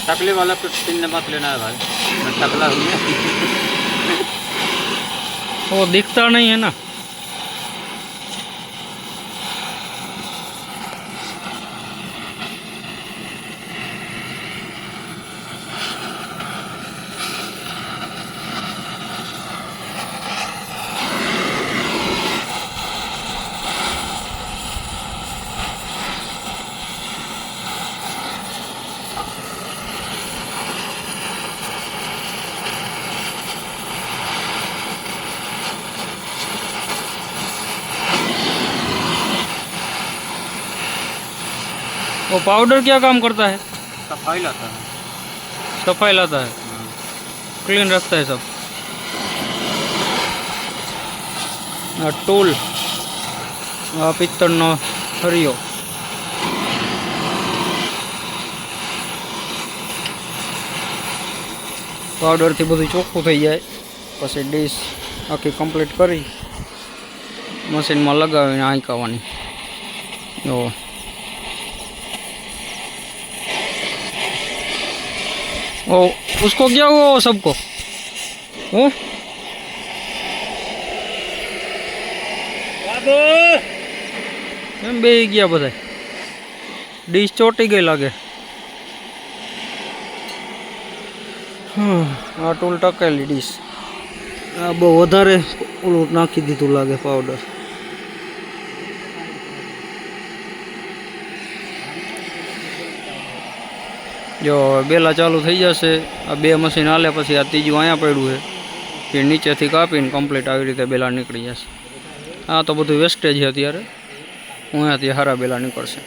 टकले वाला तो 3 मत लेना है भाई, मैं टकला हूँ। वो दिखता नहीं है ना। वो पाउडर क्या काम करता है? सफाई लाता है। सफाई लाता है, क्लीन रखता है सब। टूल पित्तळનો हरियो पाउडर थी બધું ચોખ્ખું થઈ જાય પછી ડીશ આખી કમ્પ્લીટ કરી મશીનમાં લગાવીને આંકવાની। જો ओ उसको क्या हुआ वो सबको? एम बे गया बधाय डिश ચોટી ગઈ લાગે। आ टूल टकेली डिश आ बहु વધારે ઓલું નાખી દીધું લાગે પાવડર। जो बेला चालू थी जैसे आ 2 मशीन हाले पछी आ तीजू अँ पड़ू है फिर नीचे थी कापीने कम्प्लीट आ रीते बेला निकली जैसे। हाँ तो बधु वेस्टेज है अत्यारे, अँ सारा बेला निकलशे।